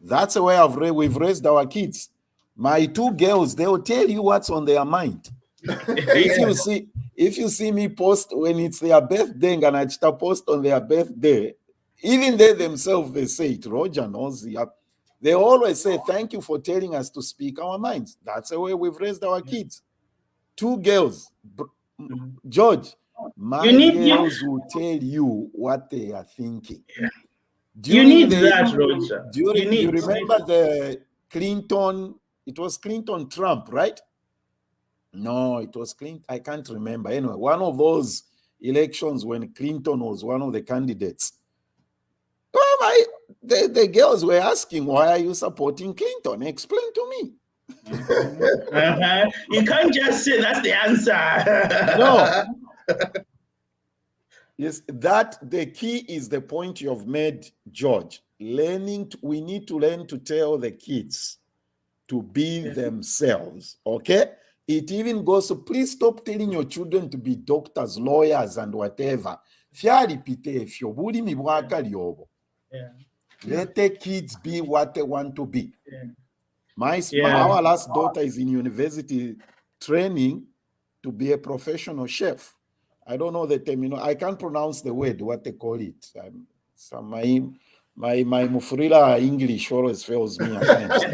That's the way we've raised our kids. My 2 girls, they will tell you what's on their mind. If you see me post when it's their birthday, and I just post on their birthday, even they themselves, they say it. Roger knows. They always say, thank you for telling us to speak our minds. That's the way we've raised our kids. 2 girls. George, my girls will tell you what they are thinking. You need that, Roger. You remember the Clinton? It was Clinton Trump, right? No, it was Clinton. I can't remember. Anyway, one of those elections when Clinton was one of the candidates. Oh, the girls were asking, why are you supporting Clinton? Explain to me. You can't just say that's the answer. No. Yes, the key is the point you have made, George. We need to learn to tell the kids to be themselves, okay? It even goes to, please stop telling your children to be doctors, lawyers, and whatever. Let the kids be what they want to be. Our last daughter is in university training to be a professional chef. I don't know the term, I can't pronounce the word, what they call it. So my Mufurila English always fails me at times.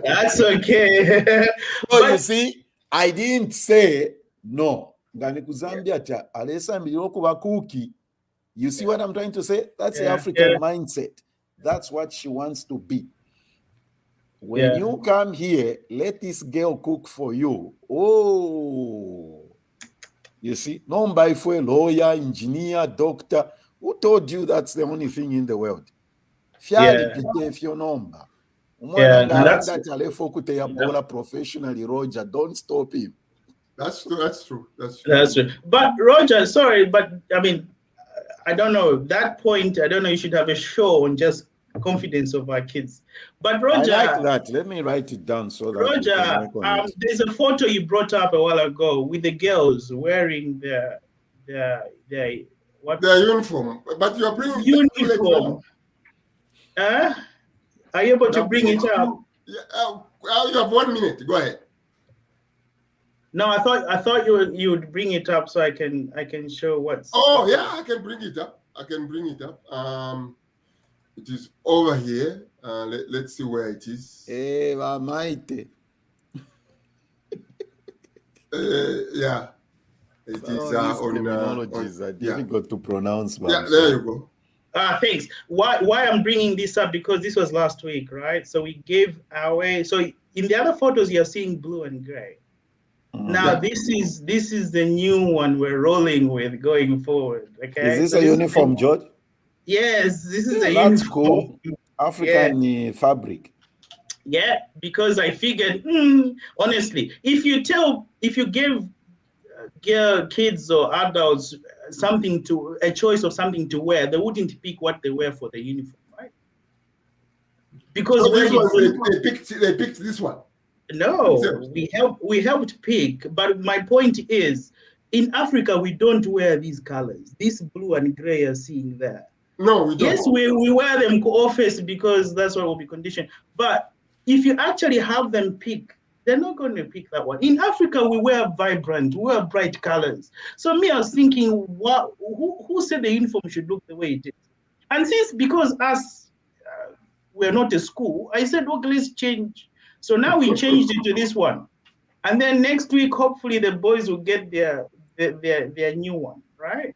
That's okay. So you see, I didn't say no. You see what I'm trying to say? That's the African mindset. That's what she wants to be. When you come here, let this girl cook for you. Oh, you see, no buy for a lawyer, engineer, doctor. Who told you that's the only thing in the world? If your number. Professionally, Roger, don't stop him. That's true. That's true. That's true. But Roger, sorry, but I mean, I don't know that point. I don't know. You should have a show on just confidence of our kids. But Roger, I like that. Let me write it down so that Roger, there's a photo you brought up a while ago with the girls wearing their uniform. But you are bringing uniform. Are you able to bring it up? Yeah, you have 1 minute. Go ahead. No, I thought you would bring it up so I can show what's. Oh yeah, I can bring it up. It is over here. Let's see where it is. Yeah, it is on. Terminologies are difficult to pronounce. Yeah, there you go. Thanks. Why I'm bringing this up, because this was last week, right? So we gave away. So in the other photos, you're seeing blue and gray. Now this is the new one we're rolling with going forward. Okay. Is this a uniform, George? Yes, this is a that's uniform. Cool. African fabric. Yeah, because I figured, honestly, if you give kids or adults a choice of something to wear, they wouldn't pick what they wear for the uniform, right? Because they picked this one. No, we helped pick, but my point is, in Africa we don't wear these colors. This blue and gray you're seeing there. No, we don't. Yes, we wear them co-office because that's what will be conditioned. But if you actually have them pick, they're not going to pick that one. In Africa, we wear vibrant, we wear bright colors. So I was thinking, who said the uniform should look the way it is? And because we're not a school, I said, okay, let's change. So now we changed it to this one. And then next week, hopefully the boys will get their new one, right?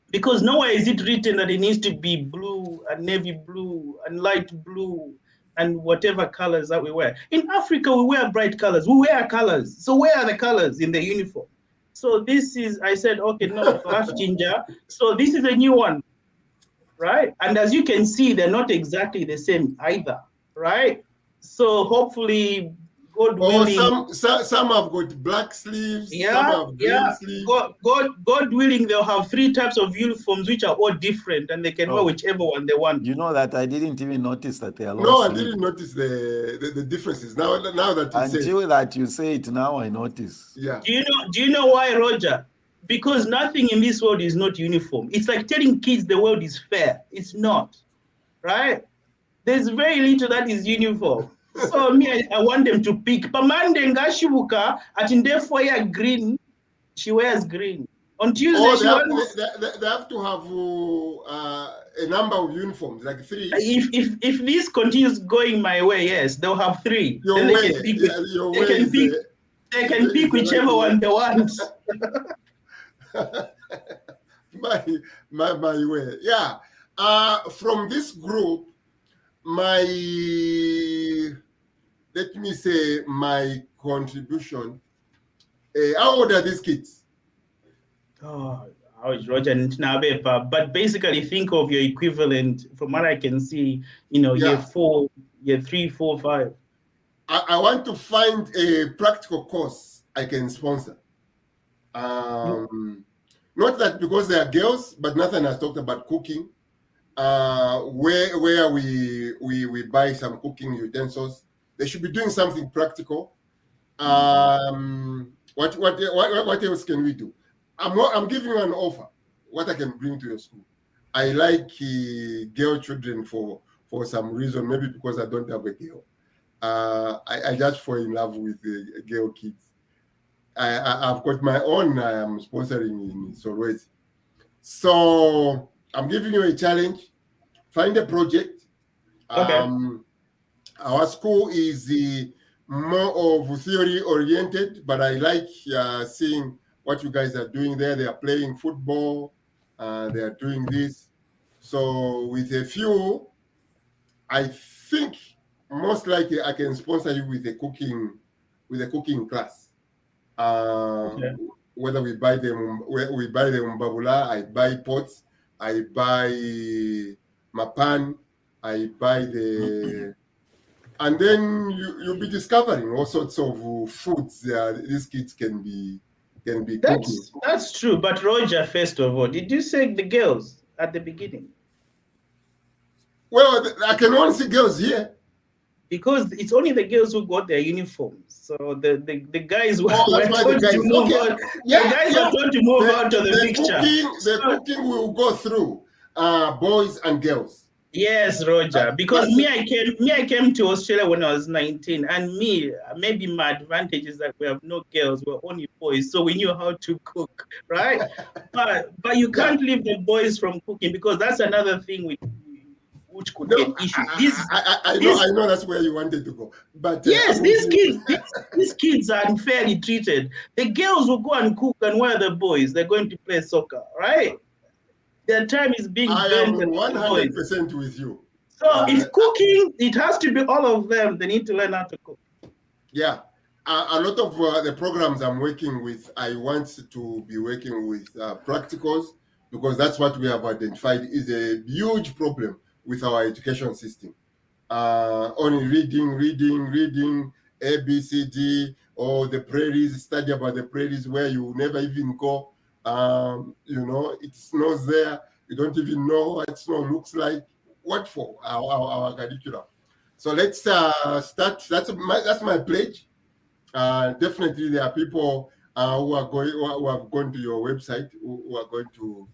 Because nowhere is it written that it needs to be blue and navy blue and light blue and whatever colors that we wear. In Africa, we wear bright colors. We wear colors. So where are the colors in the uniform? So I said, okay, no, flash ginger. So this is a new one, right? And as you can see, they're not exactly the same either, right? So hopefully, God willing. Some have got black sleeves. Some have green sleeves. God willing, they'll have 3 types of uniforms which are all different, and they can wear whichever one they want. You know that I didn't even notice that they are. No, I didn't notice the differences. Now that you until that you say it, now I notice. Yeah. Do you know why, Roger? Because nothing in this world is not uniform. It's like telling kids the world is fair. It's not, right? There's very little that is uniform. So I want them to pick. Pamande ngashibuka atindefoya green. She wears green. On Tuesday, they have to have a number of uniforms, like 3. If this continues going my way, yes, they'll have 3. Then they can pick whichever one they want. my way, yeah. From this group, my contribution. How old are these kids? Oh, I was Roger Ntabepa, but basically think of your equivalent. From what I can see, year 4, year 3, 4, 5. I want to find a practical course I can sponsor. Not that because they are girls, but Nathan has talked about cooking. Where we buy some cooking utensils. They should be doing something practical. What else can we do? I'm giving you an offer. What I can bring to your school. I like girl children for some reason. Maybe because I don't have a girl. I just fall in love with girl kids. I've got my own. I am sponsoring in Solwezi. So I'm giving you a challenge. Find a project. Okay. Our school is more of theory oriented, but I like seeing what you guys are doing there. They are playing football. They are doing this. So with a few, I think most likely I can sponsor you with a cooking class. Okay. Whether we buy them Mbabula, I buy pots, I buy Mapan, I buy and then you'll be discovering all sorts of foods these kids can be cooking. That's true. But Roger, first of all, did you say the girls at the beginning? Well, I can only see girls here. Because it's only the girls who got their uniforms. So the guys were told to move out. The guys are told to move out of the picture. The cooking will go through boys and girls. Yes, Roger. Because I came to Australia when I was 19, and maybe my advantage is that we have no girls, we're only boys, so we knew how to cook, right? but you can't leave the boys from cooking, because that's another thing which could get issues. I know that's where you wanted to go, but yes, these kids are unfairly treated. The girls will go and cook, and where are the boys? They're going to play soccer, right? Their time is being I spent. am 100% with you. So if cooking, it has to be all of them. They need to learn how to cook. Yeah, a lot of the programs I'm working with, I want to be working with practicals, because that's what we have identified is a huge problem with our education system. Only reading, A, B, C, D, or the prairies, study about the prairies where you never even go. It snows there. You don't even know what snow looks like. What for? Our curriculum. So let's start. That's my pledge. Definitely, there are people who have gone to your website who are going to,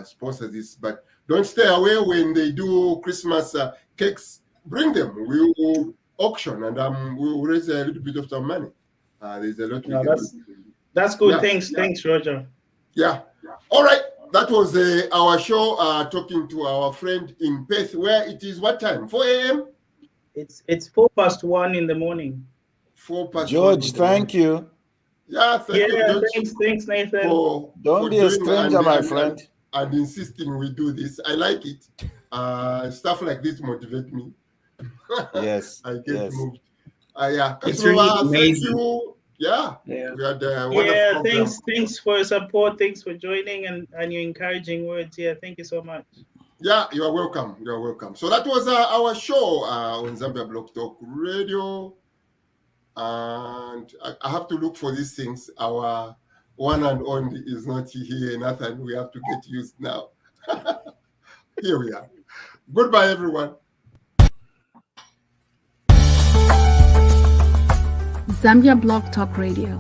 sponsor this. But don't stay away when they do Christmas cakes. Bring them. We will auction, and we will raise a little bit of some money. There's a lot we can do. That's good. Yeah. Thanks, Roger. Yeah. All right. That was our show, talking to our friend in Perth, where it is what time? 4 a.m.? It's 1:04 in the morning. 4:04. George, thank you. Yeah, thank you, George. Thanks, Nathan. Don't be a stranger, my friend. And insisting we do this. I like it. Stuff like this motivate me. Yes. I get moved. It's really amazing. Thank you. Yeah. We had thanks for your support. Thanks for joining and your encouraging words here. Thank you so much. Yeah, you are welcome. You are welcome. So that was our show on Zambia Blog Talk Radio. And I have to look for these things. Our one and only is not here, Nathan. We have to get used now. Here we are. Goodbye, everyone. Zambia Blog Talk Radio.